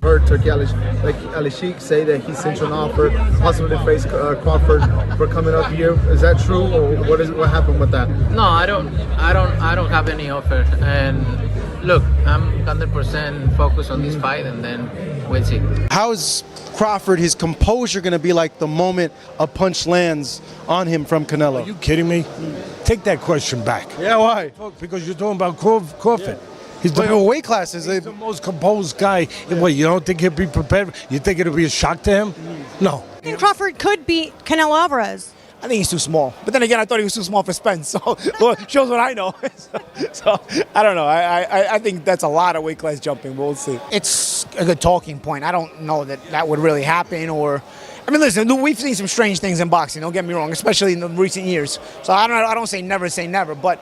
Heard Turkey Alishik say that he sent you an offer, possibly to face Crawford for coming up here. Is that true, or what happened with that? No, I don't have any offer. And look, I'm 100% focused on this fight, and then we'll see. How is Crawford, his composure, going to be like the moment a punch lands on him from Canelo? Are you kidding me? Take that question back. Yeah, why? Because you're talking about Crawford. He's weight classes. He's the most composed guy. What, you don't think he'll be prepared? You think it'll be a shock to him? No. I think Crawford could beat Canelo Alvarez. I think he's too small. But then again, I thought he was too small for Spence. So shows what I know. so I don't know. I think that's a lot of weight class jumping. We'll see. It's a good talking point. I don't know that would really happen. I mean, listen, we've seen some strange things in boxing. Don't get me wrong, especially in the recent years. So I don't say never, but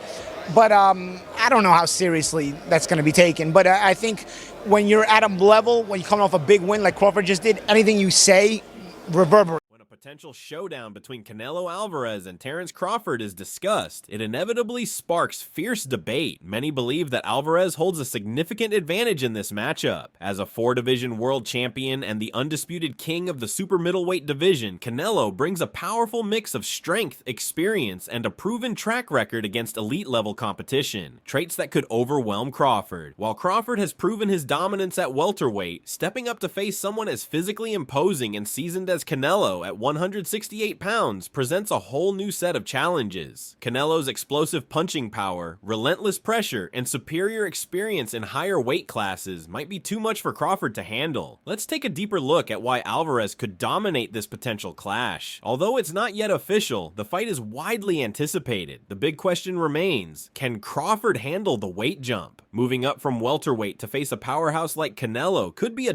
I don't know how seriously that's going to be taken. But I think when you're at a level, when you come off a big win like Crawford just did, anything you say reverberates. Potential showdown between Canelo Alvarez and Terence Crawford is discussed, it inevitably sparks fierce debate. Many believe that Alvarez holds a significant advantage in this matchup. As a 4-division world champion and the undisputed king of the super middleweight division, Canelo brings a powerful mix of strength, experience, and a proven track record against elite-level competition, traits that could overwhelm Crawford. While Crawford has proven his dominance at welterweight, stepping up to face someone as physically imposing and seasoned as Canelo at 168 pounds presents a whole new set of challenges. Canelo's explosive punching power, relentless pressure, and superior experience in higher weight classes might be too much for Crawford to handle. Let's take a deeper look at why Alvarez could dominate this potential clash. Although it's not yet official, the fight is widely anticipated. The big question remains, can Crawford handle the weight jump? Moving up from welterweight to face a powerhouse like Canelo could be a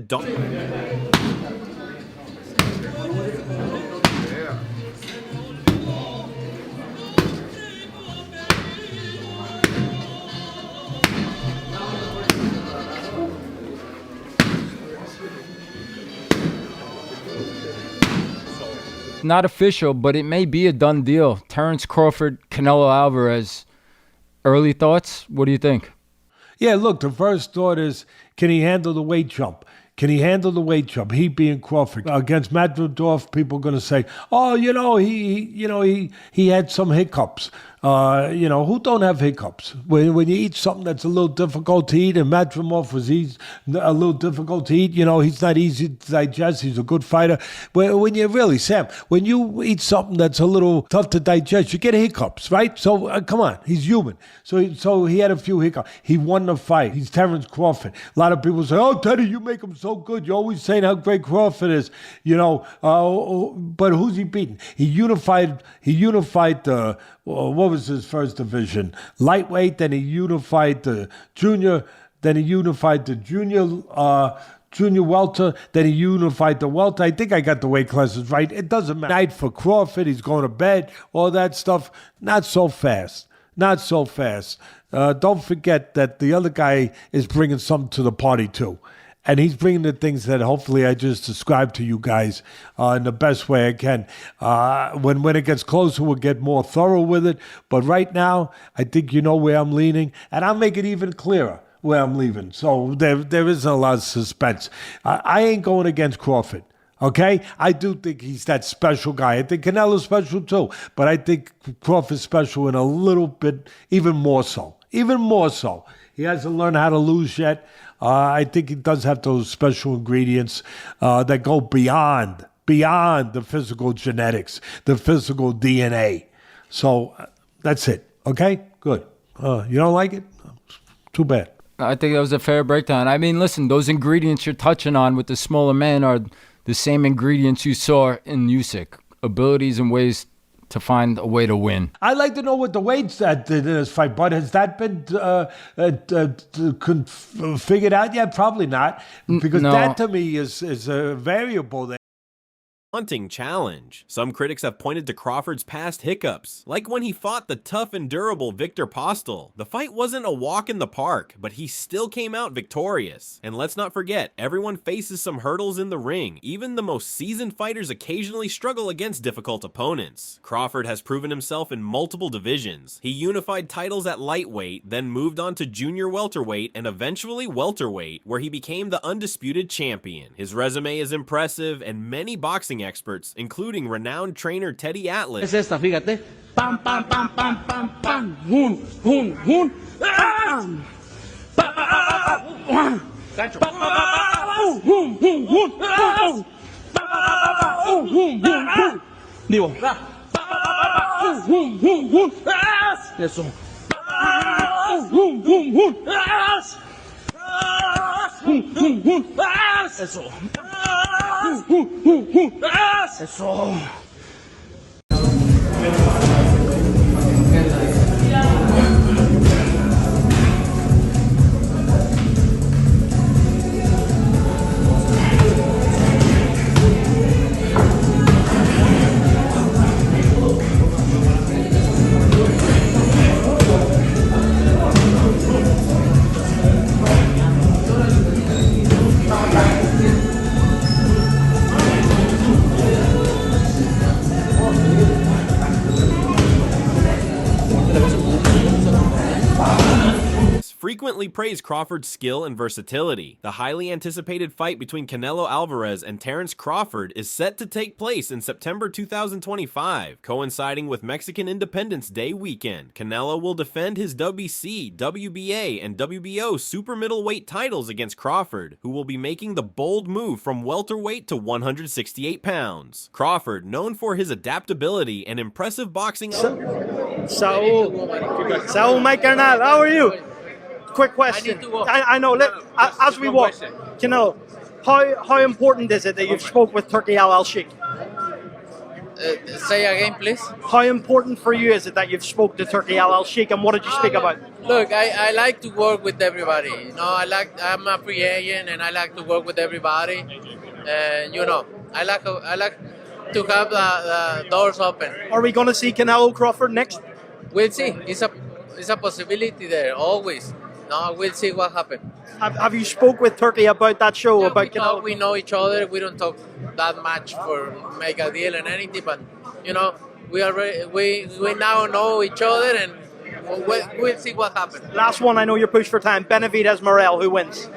Not official, but it may be a done deal. Terence Crawford, Canelo Alvarez. Early thoughts? What do you think? Yeah, look, the first thought is, can he handle the weight jump? Can he handle the weight jump? He being Crawford. Against Madridov, people are going to say, oh, he had some hiccups. Who don't have hiccups? When you eat something that's a little difficult to eat, and Madrimov was a little difficult to eat, he's not easy to digest. He's a good fighter. When you eat something that's a little tough to digest, you get hiccups, right? So come on, he's human. So he had a few hiccups. He won the fight. He's Terence Crawford. A lot of people say, oh, Teddy, you make him so good. You're always saying how great Crawford is, but who's he beating? He unified the, what was his first division? Lightweight, then he unified the junior, then he unified the junior welter, then he unified the welter. I think I got the weight classes right. It doesn't matter. Night for Crawford, he's going to bed, all that stuff. Not so fast. Don't forget that the other guy is bringing something to the party too. And he's bringing the things that hopefully I just described to you guys in the best way I can. When it gets closer, we'll get more thorough with it. But right now, I think you know where I'm leaning. And I'll make it even clearer where I'm leaving. So there isn't a lot of suspense. I ain't going against Crawford. Okay? I do think he's that special guy. I think Canelo's special too. But I think Crawford's special in a little bit, even more so. Even more so. He hasn't learned how to lose yet. I think he does have those special ingredients that go beyond the physical genetics, the physical DNA. So that's it. Okay? Good. You don't like it? Too bad. I think that was a fair breakdown. I mean, listen, those ingredients you're touching on with the smaller man are the same ingredients you saw in Usyk. Abilities and ways to find a way to win. I'd like to know what the weight's at in this fight, but has that been figured out yet? Probably not, because no. that to me is a variable there. daunting challenge. Some critics have pointed to Crawford's past hiccups, like when he fought the tough and durable Victor Postel. The fight wasn't a walk in the park, but he still came out victorious. And let's not forget, everyone faces some hurdles in the ring. Even the most seasoned fighters occasionally struggle against difficult opponents. Crawford has proven himself in multiple divisions. He unified titles at lightweight, then moved on to junior welterweight and eventually welterweight, where he became the undisputed champion. His resume is impressive, and many boxing experts, including renowned trainer Teddy Atlas, Es esta, fíjate. Pam, pam, pam, pam, pam, pam. Hun, hun, hun. Pam. Pam. Gancho. Pam, hun, hun, hun. Pam. Hun, hun, hun. Digo. Hun, hun, hun, hun. Eso. Hun, hun, hun. Hun, hun, hun. Eso. Eso. frequently praised Crawford's skill and versatility. The highly anticipated fight between Canelo Alvarez and Terence Crawford is set to take place in September 2025, coinciding with Mexican Independence Day weekend. Canelo will defend his WBC, WBA, and WBO super middleweight titles against Crawford, who will be making the bold move from welterweight to 168 pounds. Crawford, known for his adaptability and impressive boxing. Saul, my carnal, how are you? Quick question. I know. As we walk, Canelo, how important is it that you've spoke with Turki Al-Sheikh? Say again, please. How important for you is it that you've spoke to Turki Al-Sheikh, and what did you speak about? Look, I like to work with everybody. You know, I'm a free agent, and I like to work with everybody. And you know, I like to have the doors open. Are we going to see Canelo Crawford next? We'll see. It's a possibility there always. No, we'll see what happens. Have you spoke with Turki about that show? Yeah, about Canelo? We know each other. We don't talk that much for make a deal and anything, but you know, we now know each other, and we'll see what happens. Last one, I know you're pushed for time. Benavidez Morel, who wins?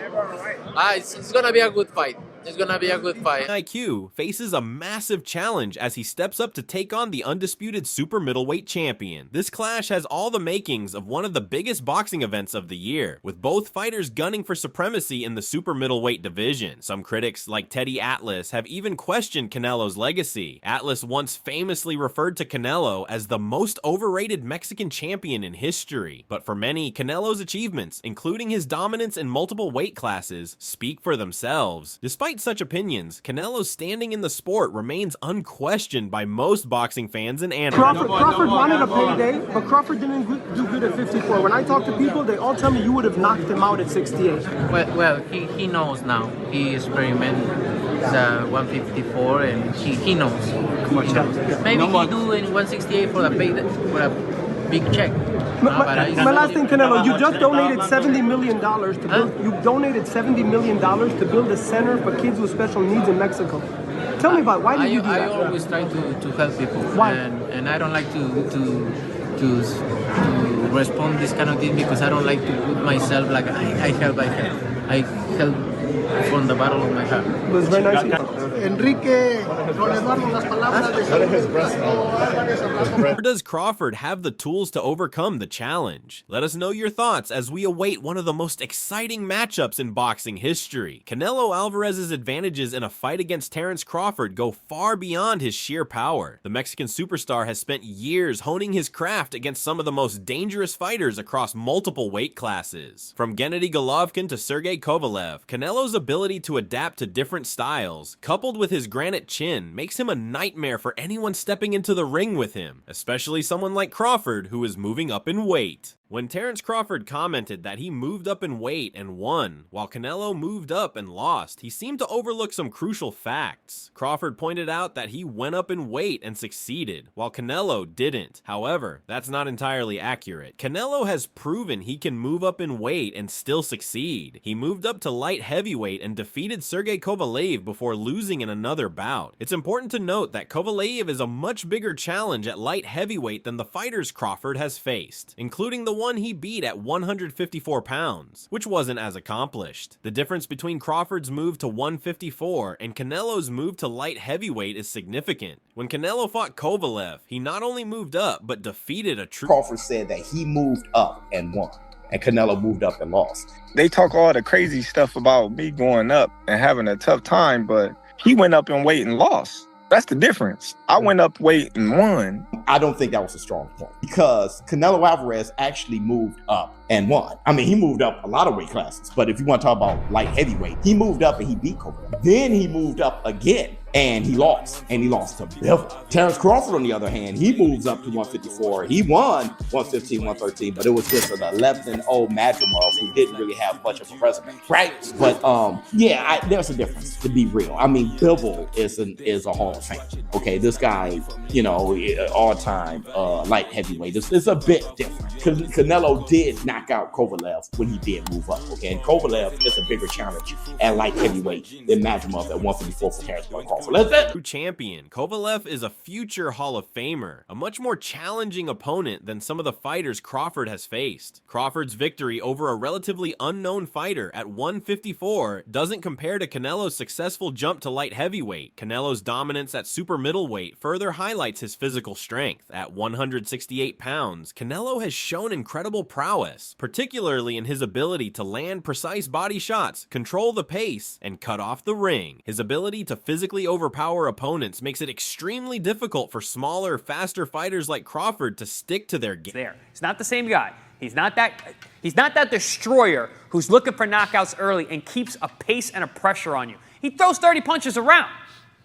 It's gonna be a good fight. It's gonna be a good fight. IQ faces a massive challenge as he steps up to take on the undisputed super middleweight champion. This clash has all the makings of one of the biggest boxing events of the year, with both fighters gunning for supremacy in the super middleweight division. Some critics, like Teddy Atlas, have even questioned Canelo's legacy. Atlas once famously referred to Canelo as the most overrated Mexican champion in history. But for many, Canelo's achievements, including his dominance in multiple weight classes, speak for themselves. Despite such opinions, Canelo's standing in the sport remains unquestioned by most boxing fans and analysts. Crawford wanted a payday, but Crawford didn't do good at 54. When I talk to people, they all tell me you would have knocked him out at 68. Well, he knows now. He experimented 154, and he knows. Maybe he do in 168 for a big check. My last thing, Canelo, you just donated $70 million to build. You donated $70 million to build a center for kids with special needs in Mexico. Tell me about why did you do that? I always try to help people. Why? And I don't like to respond this kind of thing because I don't like to put myself like I help. I help from the bottom of my heart. It was very nice. Enrique, does Crawford have the tools to overcome the challenge? Let us know your thoughts as we await one of the most exciting matchups in boxing history. Canelo Alvarez's advantages in a fight against Terence Crawford go far beyond his sheer power. The Mexican superstar has spent years honing his craft against some of the most dangerous fighters across multiple weight classes. From Gennady Golovkin to Sergey Kovalev, Canelo's ability to adapt to different styles, coupled with his granite chin, makes him a nightmare for anyone stepping into the ring with him, especially someone like Crawford who is moving up in weight. When Terence Crawford commented that he moved up in weight and won, while Canelo moved up and lost, he seemed to overlook some crucial facts. Crawford pointed out that he went up in weight and succeeded, while Canelo didn't. However, that's not entirely accurate. Canelo has proven he can move up in weight and still succeed. He moved up to light heavyweight and defeated Sergey Kovalev before losing in another bout. It's important to note that Kovalev is a much bigger challenge at light heavyweight than the fighters Crawford has faced, including the one he beat at 154 pounds, which wasn't as accomplished. The difference between Crawford's move to 154 and Canelo's move to light heavyweight is significant. When Canelo fought Kovalev, he not only moved up, but defeated a true... Crawford said that he moved up and won, and Canelo moved up and lost. They talk all the crazy stuff about me going up and having a tough time, but he went up in weight and lost. That's the difference. I went up weight and won. I don't think that was a strong point because Canelo Alvarez actually moved up and won. I mean, he moved up a lot of weight classes, but if you want to talk about light heavyweight, he moved up and he beat Kovalev. Then he moved up again and he lost to Bivol. Terence Crawford, on the other hand, he moves up to 154. He won 115, 113, but it was just an 11-0 Madrimov who didn't really have much of a resume, right? But there's a difference, to be real. I mean, Bivol is a Hall of Fame. Okay, this guy, all-time light heavyweight. It's a bit different. Canelo did knock out Kovalev when he did move up. Okay, and Kovalev is a bigger challenge at light heavyweight than Madrimov at 154 for Terence Crawford. True champion, Kovalev is a future Hall of Famer, a much more challenging opponent than some of the fighters Crawford has faced. Crawford's victory over a relatively unknown fighter at 154 doesn't compare to Canelo's successful jump to light heavyweight. Canelo's dominance at super middleweight further highlights his physical strength. At 168 pounds, Canelo has shown incredible prowess, particularly in his ability to land precise body shots, control the pace, and cut off the ring. His ability to physically overpower opponents makes it extremely difficult for smaller, faster fighters like Crawford to stick to their game. He's not the same guy. He's not that destroyer who's looking for knockouts early and keeps a pace and a pressure on you. He throws 30 punches around.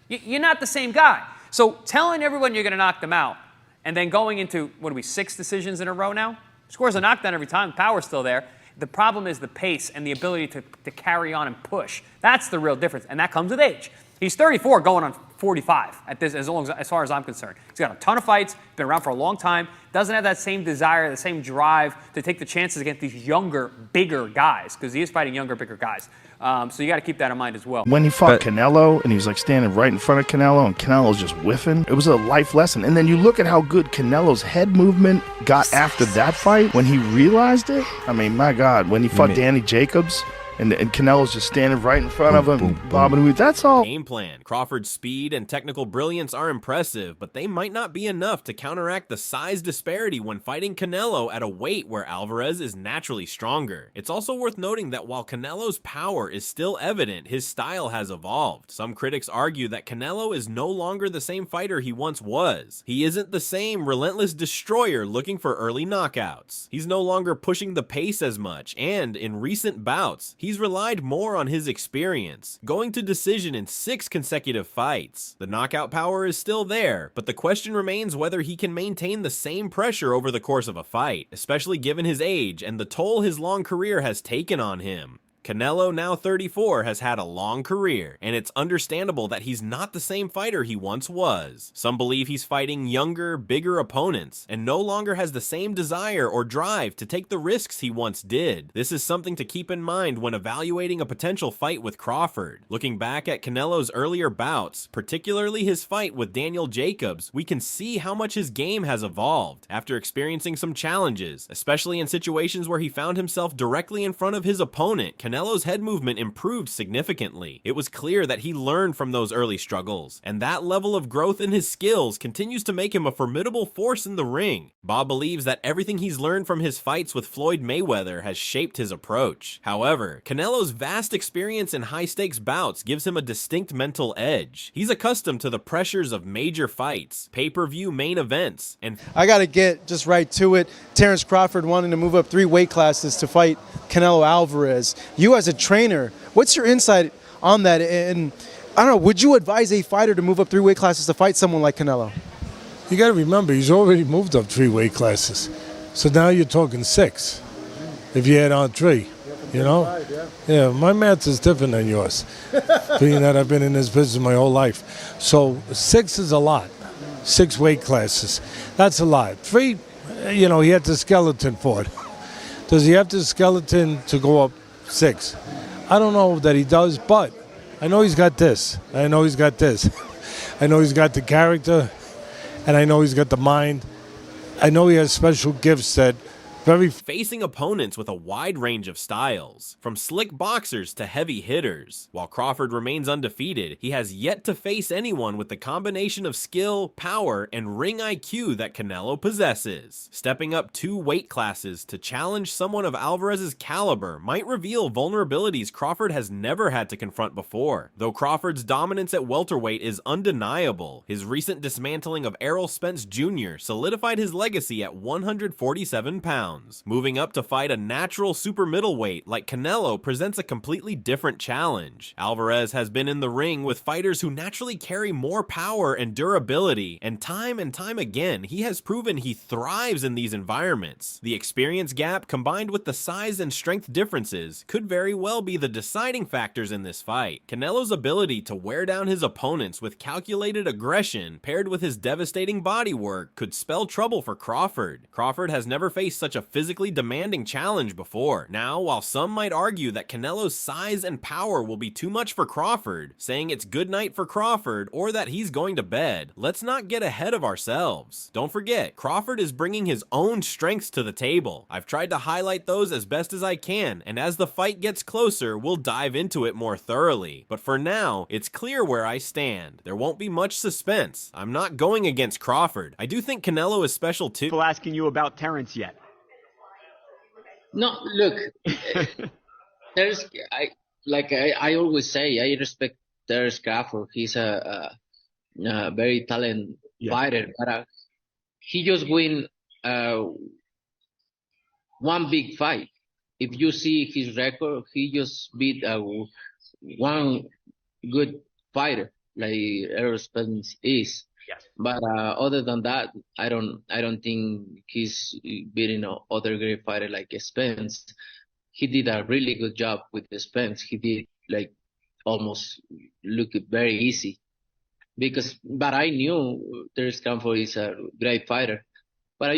You're not the same guy. So telling everyone you're going to knock them out and then going into, 6 decisions in a row now? Scores a knockdown every time. The power's still there. The problem is the pace and the ability to carry on and push. That's the real difference, and that comes with age. He's 34 going on 45 at this, as far as I'm concerned. He's got a ton of fights, been around for a long time, doesn't have that same desire, the same drive to take the chances against these younger, bigger guys, because he is fighting younger, bigger guys. So you got to keep that in mind as well. When he fought Canelo, and he was like standing right in front of Canelo, and Canelo's just whiffing, it was a life lesson. And then you look at how good Canelo's head movement got after that fight, when he realized it. I mean, my God, when he fought Danny Jacobs, and Canelo's just standing right in front of him, bobbing with. That's all. Game plan. Crawford's speed and technical brilliance are impressive, but they might not be enough to counteract the size disparity when fighting Canelo at a weight where Alvarez is naturally stronger. It's also worth noting that while Canelo's power is still evident, his style has evolved. Some critics argue that Canelo is no longer the same fighter he once was. He isn't the same relentless destroyer looking for early knockouts. He's no longer pushing the pace as much, and in recent bouts, he's relied more on his experience, going to decision in 6 consecutive fights. The knockout power is still there, but the question remains whether he can maintain the same pressure over the course of a fight, especially given his age and the toll his long career has taken on him. Canelo, now 34, has had a long career, and it's understandable that he's not the same fighter he once was. Some believe he's fighting younger, bigger opponents, and no longer has the same desire or drive to take the risks he once did. This is something to keep in mind when evaluating a potential fight with Crawford. Looking back at Canelo's earlier bouts, particularly his fight with Daniel Jacobs, we can see how much his game has evolved after experiencing some challenges, especially in situations where he found himself directly in front of his opponent. Canelo's head movement improved significantly. It was clear that he learned from those early struggles, and that level of growth in his skills continues to make him a formidable force in the ring. Bob believes that everything he's learned from his fights with Floyd Mayweather has shaped his approach. However, Canelo's vast experience in high-stakes bouts gives him a distinct mental edge. He's accustomed to the pressures of major fights, pay-per-view main events, and I gotta get just right to it. Terence Crawford wanting to move up 3 weight classes to fight Canelo Alvarez. You as a trainer, what's your insight on that? And I don't know, would you advise a fighter to move up 3 weight classes to fight someone like Canelo? You got to remember, he's already moved up 3 weight classes. So now you're talking 6 if you add on 3, you know? Yeah, my math is different than yours, being that I've been in this business my whole life. So 6 is a lot. 6 weight classes. That's a lot. 3, you know, he had the skeleton for it. Does he have the skeleton to go up 6? I don't know that he does, but I know he's got this. I know he's got this. I know he's got the character, and I know he's got the mind. I know he has special gifts that facing opponents with a wide range of styles, from slick boxers to heavy hitters. While Crawford remains undefeated, he has yet to face anyone with the combination of skill, power, and ring IQ that Canelo possesses. Stepping up 2 weight classes to challenge someone of Alvarez's caliber might reveal vulnerabilities Crawford has never had to confront before. Though Crawford's dominance at welterweight is undeniable, his recent dismantling of Errol Spence Jr. solidified his legacy at 147 pounds. Moving up to fight a natural super middleweight like Canelo presents a completely different challenge. Alvarez has been in the ring with fighters who naturally carry more power and durability, and time again, he has proven he thrives in these environments. The experience gap combined with the size and strength differences could very well be the deciding factors in this fight. Canelo's ability to wear down his opponents with calculated aggression paired with his devastating body work could spell trouble for Crawford. Crawford has never faced such a physically demanding challenge before. Now, while some might argue that Canelo's size and power will be too much for Crawford, saying it's good night for Crawford or that he's going to bed, let's not get ahead of ourselves. Don't forget, Crawford is bringing his own strengths to the table. I've tried to highlight those as best as I can, and as the fight gets closer, we'll dive into it more thoroughly. But for now, it's clear where I stand. There won't be much suspense. I'm not going against Crawford. I do think Canelo is special too. People asking you about Terence yet? No, look, I always say, I respect Terence Crawford. He's a very talented fighter, but he just win one big fight. If you see his record, he just beat one good fighter like Errol Spence is. Yes. But other than that, I don't think he's beating other great fighter like Spence. He did a really good job with the Spence. He did almost look very easy but I knew Terence Crawford is a great fighter. But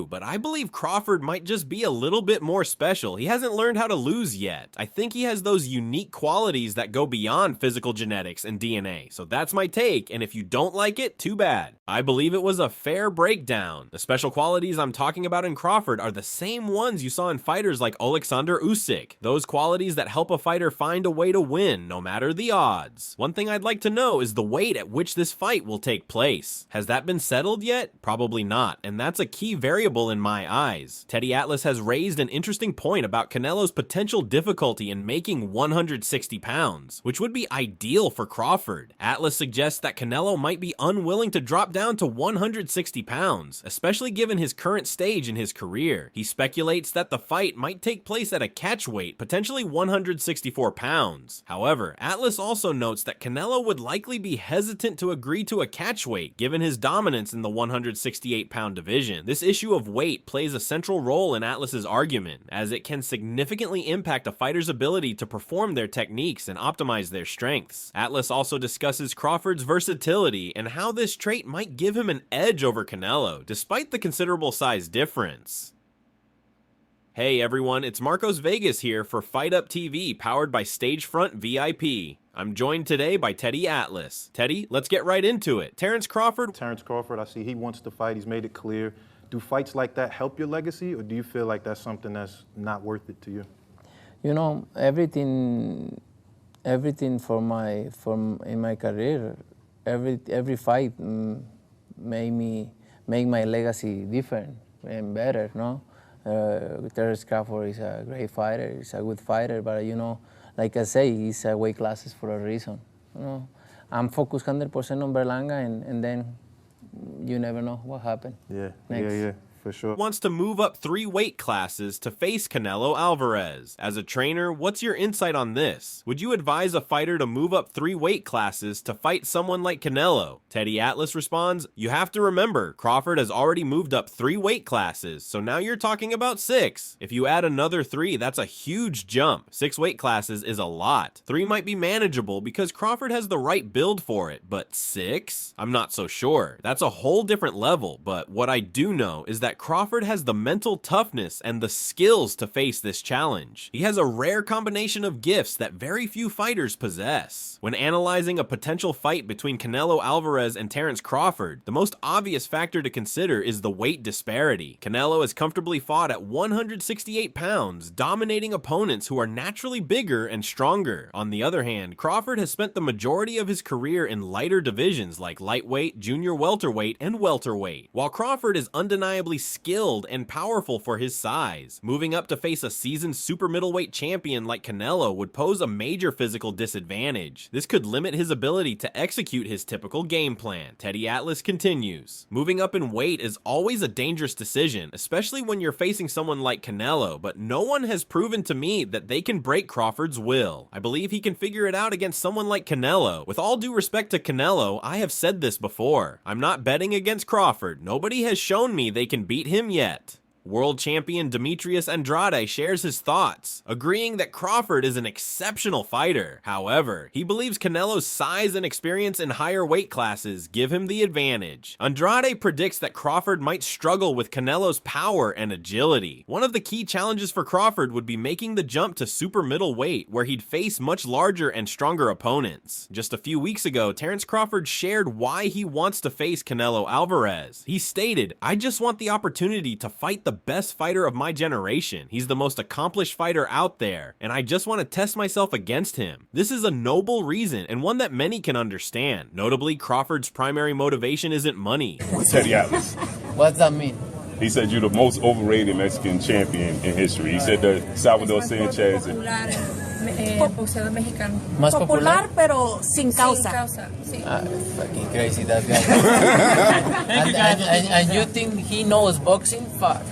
But I believe Crawford might just be a little bit more special. He hasn't learned how to lose yet. I think he has those unique qualities that go beyond physical genetics and DNA. So that's my take, and if you don't like it, too bad. I believe it was a fair breakdown. The special qualities I'm talking about in Crawford are the same ones you saw in fighters like Alexander Usyk. Those qualities that help a fighter find a way to win, no matter the odds. One thing I'd like to know is the weight at which this fight will take place. Has that been settled yet? Probably not, and that's a key variable in my eyes. Teddy Atlas has raised an interesting point about Canelo's potential difficulty in making 160 pounds, which would be ideal for Crawford. Atlas suggests that Canelo might be unwilling to drop down to 160 pounds, especially given his current stage in his career. He speculates that the fight might take place at a catch weight, potentially 164 pounds. However, Atlas also notes that Canelo would likely be hesitant to agree to a catch weight, given his dominance in the 168-pound division. This issue of weight plays a central role in Atlas's argument, as it can significantly impact a fighter's ability to perform their techniques and optimize their strengths. Atlas also discusses Crawford's versatility and how this trait might give him an edge over Canelo, despite the considerable size difference. Hey everyone, it's Marcos Vegas here for Fight Up TV, powered by Stagefront VIP. I'm joined today by Teddy Atlas. Teddy, let's get right into it. Terence Crawford, I see he wants to fight. He's made it clear. Do fights like that help your legacy, or do you feel like that's something that's not worth it to you? You know, everything in my career, every fight make my legacy different and better. No, Terence Crawford is a great fighter. He's a good fighter, but you know, like I say, he's weight classes for a reason. You know, I'm focused 100% on Berlanga, and then you never know what happened. Yeah, next. yeah. For sure. Wants to move up 3 weight classes to face Canelo Alvarez. As a trainer, what's your insight on this? Would you advise a fighter to move up 3 weight classes to fight someone like Canelo? Teddy Atlas responds, you have to remember, Crawford has already moved up 3 weight classes, so now you're talking about 6. If you add another 3, that's a huge jump. 6 weight classes is a lot. 3 might be manageable because Crawford has the right build for it, but 6? I'm not so sure. That's a whole different level, but what I do know is that Crawford has the mental toughness and the skills to face this challenge. He has a rare combination of gifts that very few fighters possess. When analyzing a potential fight between Canelo Alvarez and Terence Crawford, the most obvious factor to consider is the weight disparity. Canelo has comfortably fought at 168 pounds, dominating opponents who are naturally bigger and stronger. On the other hand, Crawford has spent the majority of his career in lighter divisions like lightweight, junior welterweight, and welterweight. While Crawford is undeniably skilled and powerful for his size, moving up to face a seasoned super middleweight champion like Canelo would pose a major physical disadvantage. This could limit his ability to execute his typical game plan. Teddy Atlas continues, moving up in weight is always a dangerous decision, especially when you're facing someone like Canelo, but no one has proven to me that they can break Crawford's will. I believe he can figure it out against someone like Canelo. With all due respect to Canelo, I have said this before. I'm not betting against Crawford. Nobody has shown me they can beat him yet. World champion Demetrius Andrade shares his thoughts, agreeing that Crawford is an exceptional fighter. However, he believes Canelo's size and experience in higher weight classes give him the advantage. Andrade predicts that Crawford might struggle with Canelo's power and agility. One of the key challenges for Crawford would be making the jump to super middleweight, where he'd face much larger and stronger opponents. Just a few weeks ago, Terence Crawford shared why he wants to face Canelo Alvarez. He stated, I just want the opportunity to fight the best fighter of my generation. He's the most accomplished fighter out there, and I just want to test myself against him. This is a noble reason, and one that many can understand. Notably, Crawford's primary motivation isn't money. Teddy Atlas. What's that mean? He said you're the most overrated Mexican champion in history. He said that Salvador Sanchez and boxeador mexicano. Más popular, pero sin causa. Sí. Fucking crazy, that guy. and you think he knows boxing? Fuck.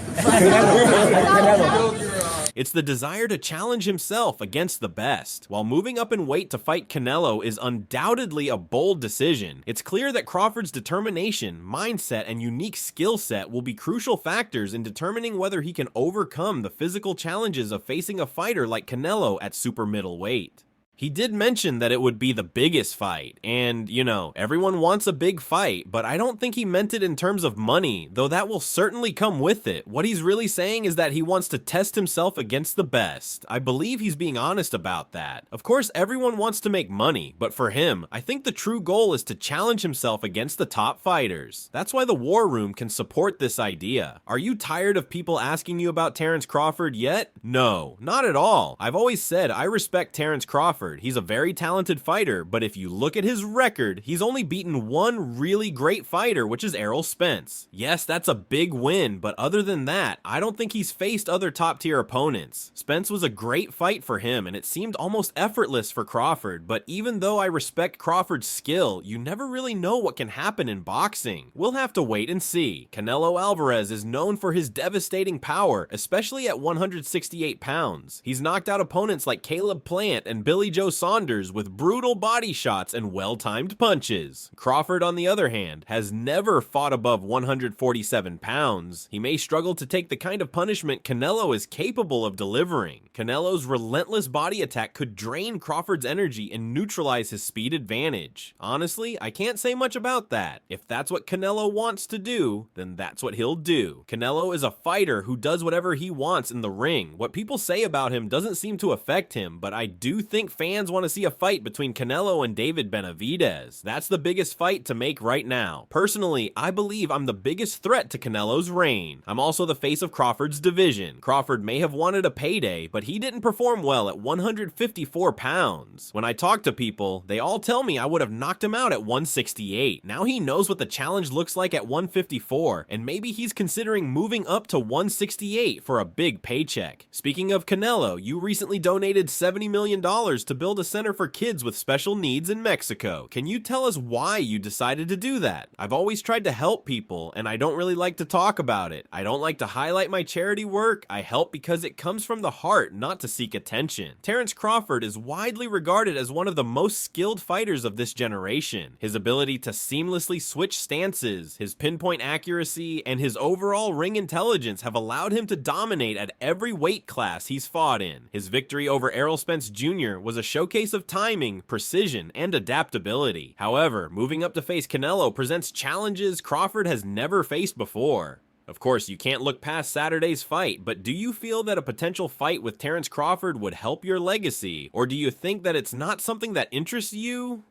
It's the desire to challenge himself against the best. While moving up in weight to fight Canelo is undoubtedly a bold decision, it's clear that Crawford's determination, mindset, and unique skill set will be crucial factors in determining whether he can overcome the physical challenges of facing a fighter like Canelo at super middleweight. He did mention that it would be the biggest fight, and, you know, everyone wants a big fight, but I don't think he meant it in terms of money, though that will certainly come with it. What he's really saying is that he wants to test himself against the best. I believe he's being honest about that. Of course, everyone wants to make money, but for him, I think the true goal is to challenge himself against the top fighters. That's why the War Room can support this idea. Are you tired of people asking you about Terence Crawford yet? No, not at all. I've always said I respect Terence Crawford. He's a very talented fighter, but if you look at his record, he's only beaten one really great fighter, which is Errol Spence. Yes, that's a big win, but other than that, I don't think he's faced other top-tier opponents. Spence was a great fight for him, and it seemed almost effortless for Crawford, but even though I respect Crawford's skill, you never really know what can happen in boxing. We'll have to wait and see. Canelo Alvarez is known for his devastating power, especially at 168 pounds. He's knocked out opponents like Caleb Plant and Billy Joe Saunders with brutal body shots and well-timed punches. Crawford, on the other hand, has never fought above 147 pounds. He may struggle to take the kind of punishment Canelo is capable of delivering. Canelo's relentless body attack could drain Crawford's energy and neutralize his speed advantage. Honestly, I can't say much about that. If that's what Canelo wants to do, then that's what he'll do. Canelo is a fighter who does whatever he wants in the ring. What people say about him doesn't seem to affect him, but I do think fans want to see a fight between Canelo and David Benavidez. That's the biggest fight to make right now. Personally, I believe I'm the biggest threat to Canelo's reign. I'm also the face of Crawford's division. Crawford may have wanted a payday, but he didn't perform well at 154 pounds. When I talk to people, they all tell me I would have knocked him out at 168. Now he knows what the challenge looks like at 154, and maybe he's considering moving up to 168 for a big paycheck. Speaking of Canelo, you recently donated $70 million to to build a center for kids with special needs in Mexico. Can you tell us why you decided to do that? I've always tried to help people, and I don't really like to talk about it. I don't like to highlight my charity work. I help because it comes from the heart, not to seek attention. Terence Crawford is widely regarded as one of the most skilled fighters of this generation. His ability to seamlessly switch stances, his pinpoint accuracy, and his overall ring intelligence have allowed him to dominate at every weight class he's fought in. His victory over Errol Spence Jr. was a showcase of timing, precision, and adaptability. However, moving up to face Canelo presents challenges Crawford has never faced before. Of course, you can't look past Saturday's fight, but do you feel that a potential fight with Terence Crawford would help your legacy? Or do you think that it's not something that interests you?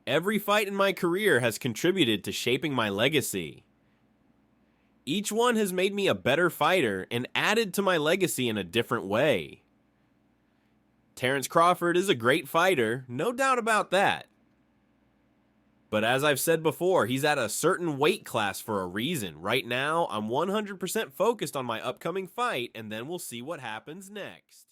Every fight in my career has contributed to shaping my legacy. Each one has made me a better fighter and added to my legacy in a different way. Terence Crawford is a great fighter, no doubt about that. But as I've said before, he's at a certain weight class for a reason. Right now, I'm 100% focused on my upcoming fight, and then we'll see what happens next.